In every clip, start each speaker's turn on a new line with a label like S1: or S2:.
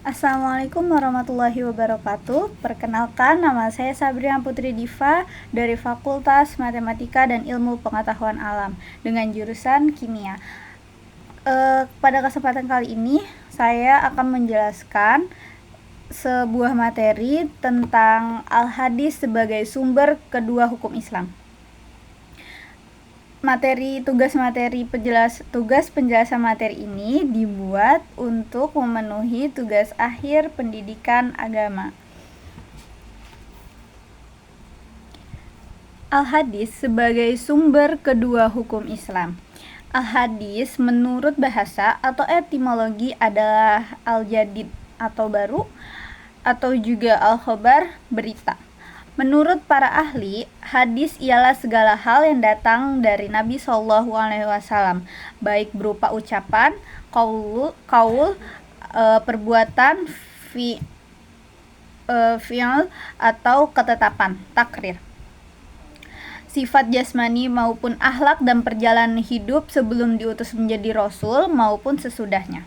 S1: Assalamualaikum warahmatullahi wabarakatuh. Perkenalkan, nama saya Sabrina Putri Diva dari Fakultas Matematika dan Ilmu Pengetahuan Alam dengan jurusan Kimia. Pada kesempatan kali ini, saya akan menjelaskan sebuah materi tentang Al-Hadis sebagai sumber kedua hukum Islam. Tugas penjelasan materi ini dibuat untuk memenuhi tugas akhir pendidikan agama. Al-Hadis sebagai sumber kedua hukum Islam. Al-Hadis menurut bahasa atau etimologi adalah al-jadid atau baru, atau juga al-khobar, berita. Menurut para ahli, hadis ialah segala hal yang datang dari Nabi SAW, baik berupa ucapan, kaul, perbuatan, fi'il atau ketetapan, takrir. Sifat jasmani maupun akhlak dan perjalanan hidup sebelum diutus menjadi rasul maupun sesudahnya.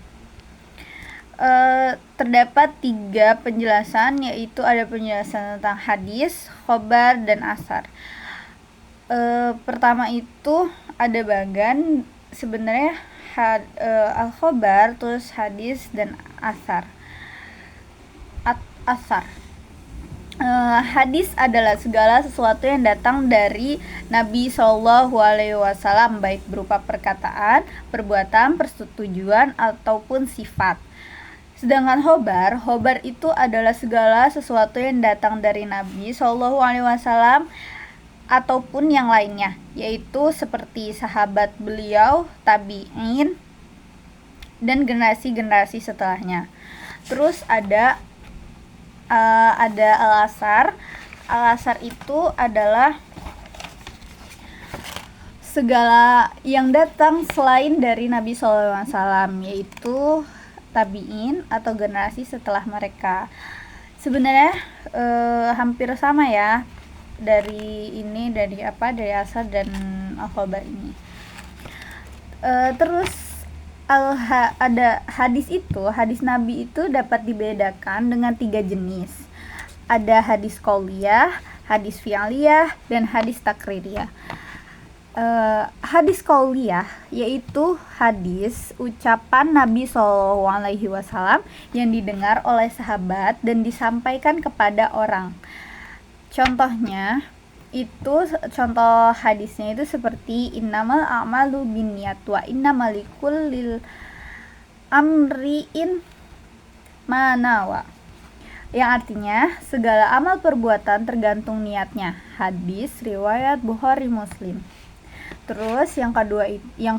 S1: Terdapat 3 penjelasan, yaitu ada penjelasan tentang hadis, khobar, dan asar. Pertama itu ada bagan, sebenarnya al-khobar, terus hadis, dan asar. Hadis adalah segala sesuatu yang datang dari Nabi SAW, baik berupa perkataan, perbuatan, persetujuan, ataupun sifat. Sedangkan khobar itu adalah segala sesuatu yang datang dari Nabi SAW ataupun yang lainnya, yaitu seperti sahabat beliau, tabi'in, dan generasi-generasi setelahnya. Terus ada al-asar. Al-asar itu adalah segala yang datang selain dari Nabi SAW, yaitu tabi'in atau generasi setelah mereka. Sebenarnya hampir sama ya dari asar dan al-khobar ini. Terus ada hadis Nabi itu dapat dibedakan dengan 3 jenis. Ada hadis qauliyah, hadis fi'liyah, dan hadis takririyah. Hadis qauliyah yaitu hadis ucapan Nabi SAW yang didengar oleh sahabat dan disampaikan kepada orang. Contoh hadisnya itu seperti innamal a'malu binniyat wa innamal likulli amri'in ma nawa, yang artinya segala amal perbuatan tergantung niatnya. Hadis riwayat Bukhari Muslim. Terus yang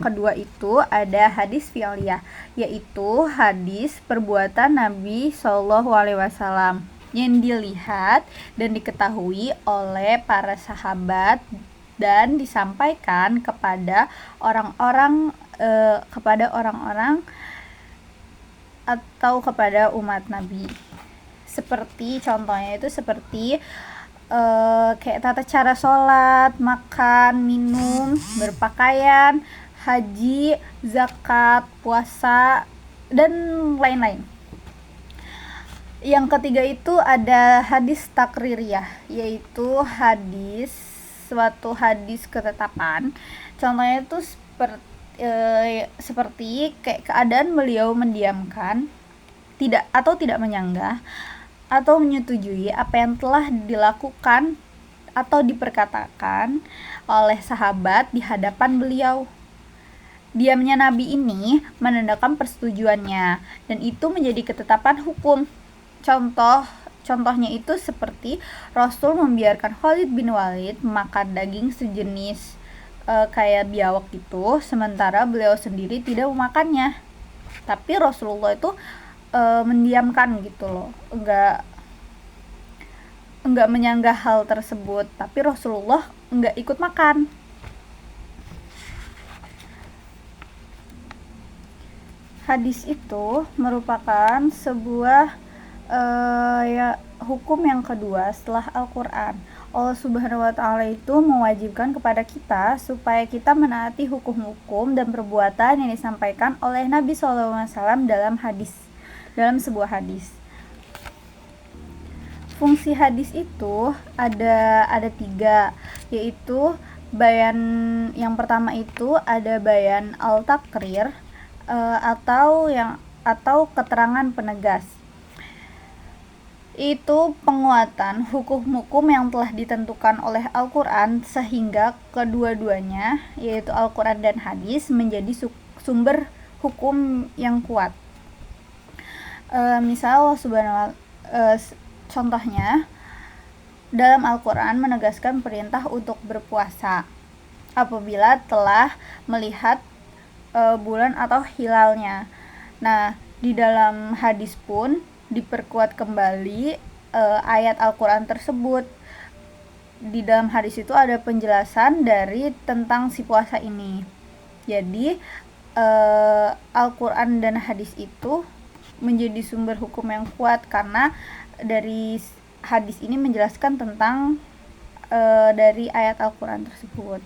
S1: kedua itu ada hadis fi'liyah, yaitu hadis perbuatan Nabi SAW yang dilihat dan diketahui oleh para sahabat dan disampaikan kepada orang-orang atau kepada umat Nabi. Contohnya itu seperti kayak tata cara sholat, makan, minum, berpakaian, haji, zakat, puasa, dan lain-lain. Yang ketiga itu ada hadis takririyah, yaitu suatu hadis ketetapan. Contohnya itu seperti kayak keadaan beliau mendiamkan, tidak menyanggah atau menyetujui apa yang telah dilakukan atau diperkatakan oleh sahabat di hadapan beliau. Diamnya Nabi ini menandakan persetujuannya, dan itu menjadi ketetapan hukum. Contohnya itu seperti Rasul membiarkan Khalid bin Walid makan daging sejenis kayak biawak itu, sementara beliau sendiri tidak memakannya. Tapi Rasulullah itu mendiamkan gitu loh, enggak menyanggah hal tersebut, tapi Rasulullah enggak ikut makan. Hadis itu merupakan sebuah hukum yang kedua setelah Al-Quran. Allah Subhanahu wa Ta'ala itu mewajibkan kepada kita supaya kita menaati hukum-hukum dan perbuatan yang disampaikan oleh Nabi SAW dalam hadis dalam sebuah hadis. Fungsi hadis itu ada 3, yaitu bayan. Yang pertama itu ada bayan al-takrir, atau keterangan penegas. Itu penguatan hukum-hukum yang telah ditentukan oleh Al-Quran, sehingga kedua-duanya, yaitu Al-Quran dan hadis, menjadi sumber hukum yang kuat. Misal Allah Subhanahu contohnya, dalam Al-Quran menegaskan perintah untuk berpuasa apabila telah melihat bulan atau hilalnya. Nah, di dalam hadis pun diperkuat kembali ayat Al-Quran tersebut. Di dalam hadis itu ada penjelasan dari tentang si puasa ini. Jadi Al-Quran dan hadis itu menjadi sumber hukum yang kuat karena dari hadis ini menjelaskan tentang dari ayat Al-Quran tersebut.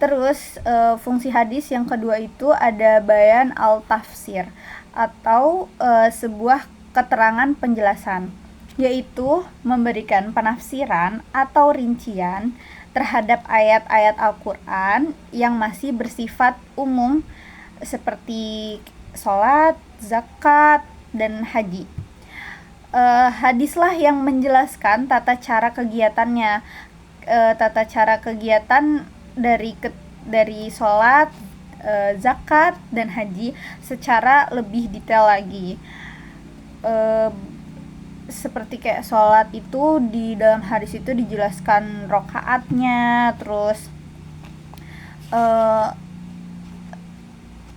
S1: Terus fungsi hadis yang kedua itu ada bayan al-tafsir, atau sebuah keterangan penjelasan, yaitu memberikan penafsiran atau rincian terhadap ayat-ayat Al-Quran yang masih bersifat umum seperti sholat, zakat, dan haji. Hadislah yang menjelaskan tata cara kegiatannya, tata cara kegiatan dari sholat, zakat, dan haji secara lebih detail lagi. Seperti kayak sholat itu di dalam hadis itu dijelaskan rokaatnya, terus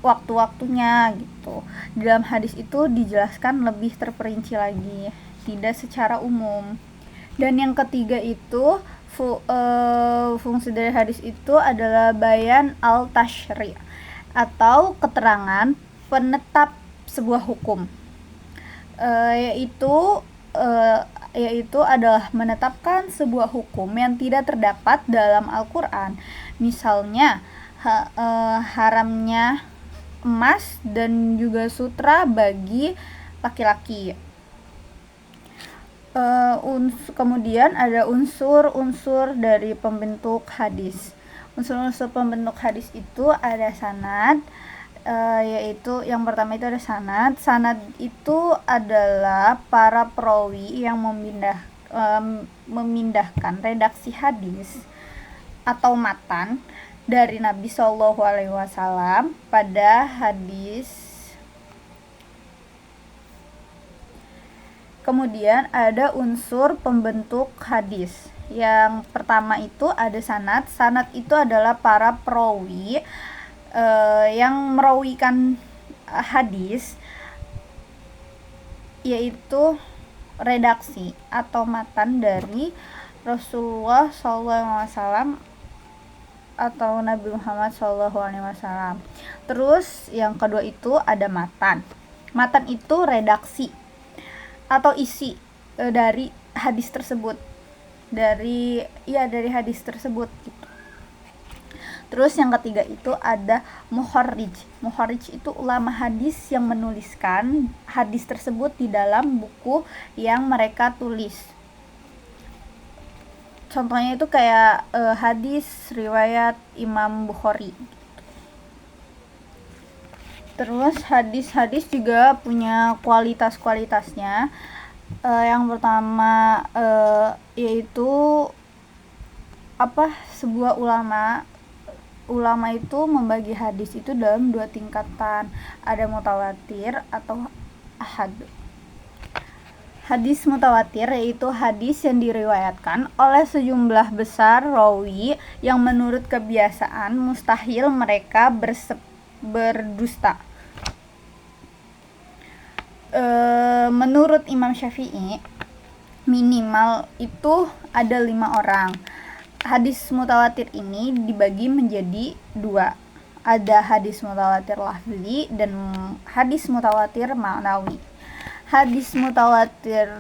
S1: waktu-waktunya gitu. Di dalam hadis itu dijelaskan lebih terperinci lagi, tidak secara umum. Dan yang ketiga itu fungsi dari hadis itu adalah bayan al-tashri', atau keterangan penetap sebuah hukum, yaitu adalah menetapkan sebuah hukum yang tidak terdapat dalam Al-Quran. Misalnya haramnya emas dan juga sutra bagi laki-laki. Kemudian ada unsur-unsur dari pembentuk hadis. Unsur-unsur pembentuk hadis itu ada sanad, yaitu yang pertama itu ada sanad. Sanad itu adalah para perawi yang memindahkan redaksi hadis atau matan dari Nabi Shallallahu Alaihi Wasallam pada hadis. Kemudian ada unsur pembentuk hadis. Yang pertama itu ada sanad. Sanad itu adalah para perawi yang merawikan hadis, yaitu redaksi atau matan dari Rasulullah SAW atau Nabi Muhammad SAW. Terus yang kedua itu ada matan. Matan itu redaksi atau isi dari hadis tersebut, dari hadis tersebut gitu. Terus yang ketiga itu ada muharrij. Muharrij itu ulama hadis yang menuliskan hadis tersebut di dalam buku yang mereka tulis. Contohnya itu kayak hadis riwayat Imam Bukhari. Terus hadis-hadis juga punya kualitas-kualitasnya. Yang pertama yaitu sebuah ulama itu membagi hadis itu dalam 2 tingkatan. Ada mutawatir atau ahad. Hadis mutawatir yaitu hadis yang diriwayatkan oleh sejumlah besar rawi yang menurut kebiasaan mustahil mereka berdusta. Menurut Imam Syafi'i minimal itu ada 5 orang. Hadis mutawatir ini dibagi menjadi 2. Ada hadis mutawatir lafzi dan hadis mutawatir ma'nawi. Hadis mutawatir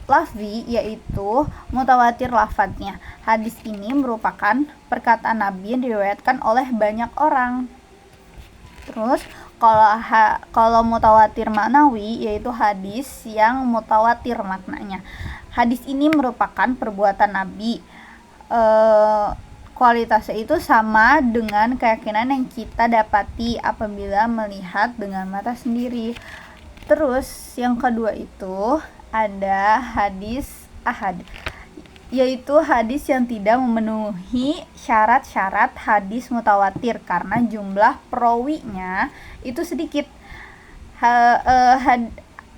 S1: lafzi yaitu mutawatir lafadznya. Hadis ini merupakan perkataan Nabi yang diriwayatkan oleh banyak orang. Terus Kalau mutawatir maknawi yaitu hadis yang mutawatir maknanya. Hadis ini merupakan perbuatan Nabi. Kualitasnya itu sama dengan keyakinan yang kita dapati apabila melihat dengan mata sendiri. Terus yang kedua itu ada hadis ahad, yaitu hadis yang tidak memenuhi syarat-syarat hadis mutawatir karena jumlah perawinya itu sedikit.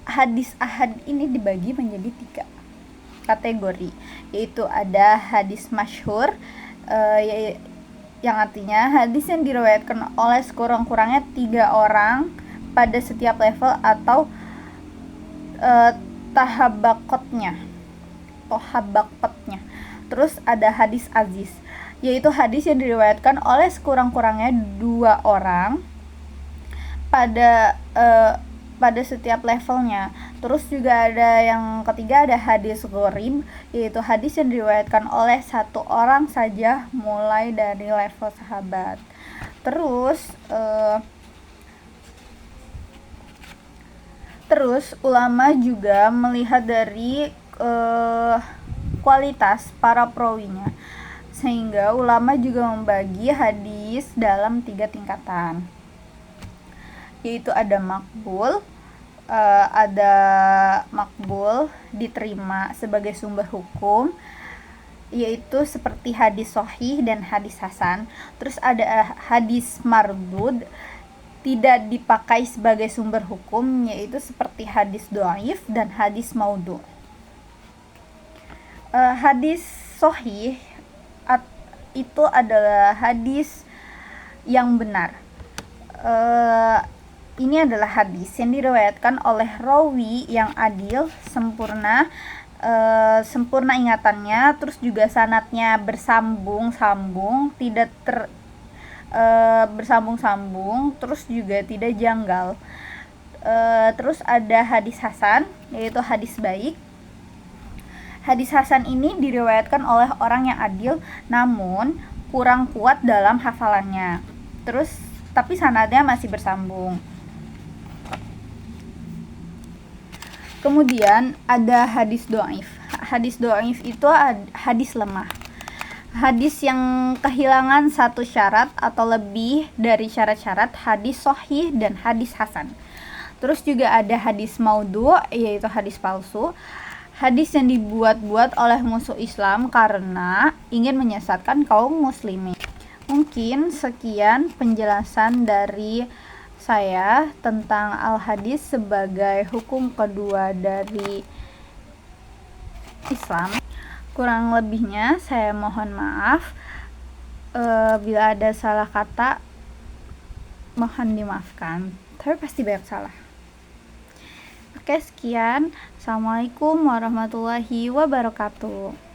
S1: Hadis ahad ini dibagi menjadi 3 kategori, yaitu ada hadis masyhur, yang artinya hadis yang diriwayatkan oleh sekurang-kurangnya 3 orang pada setiap level atau tahabakotnya. Terus ada hadis aziz, yaitu hadis yang diriwayatkan oleh sekurang-kurangnya 2 orang pada setiap levelnya. Terus juga ada yang ketiga, ada hadis gharib, yaitu hadis yang diriwayatkan oleh 1 orang saja mulai dari level sahabat. Terus ulama juga melihat dari kualitas para perawinya, sehingga ulama juga membagi hadis dalam 3 tingkatan, yaitu ada makbul diterima sebagai sumber hukum, yaitu seperti hadis sahih dan hadis hasan. Terus ada hadis mardud, tidak dipakai sebagai sumber hukum, yaitu seperti hadis dhaif dan hadis maudhu. Hadis sahih itu adalah hadis yang benar. Ini adalah hadis yang diriwayatkan oleh rawi yang adil, sempurna ingatannya, terus juga sanadnya bersambung-sambung, tidak bersambung-sambung, terus juga tidak janggal. Terus ada hadis hasan, yaitu hadis baik. Hadis hasan ini diriwayatkan oleh orang yang adil namun kurang kuat dalam hafalannya, tapi sanadnya masih bersambung. Kemudian ada hadis dhaif. Hadis dhaif itu hadis lemah, hadis yang kehilangan 1 syarat atau lebih dari syarat-syarat hadis sahih dan hadis hasan. Terus juga ada hadis maudhu, yaitu hadis palsu, hadis yang dibuat-buat oleh musuh Islam karena ingin menyesatkan kaum muslimin. Mungkin sekian penjelasan dari saya tentang al-hadis sebagai hukum kedua dari Islam. Kurang lebihnya saya mohon maaf. Bila ada salah kata mohon dimaafkan, tapi pasti banyak salah. Oke, sekian. Assalamualaikum warahmatullahi wabarakatuh.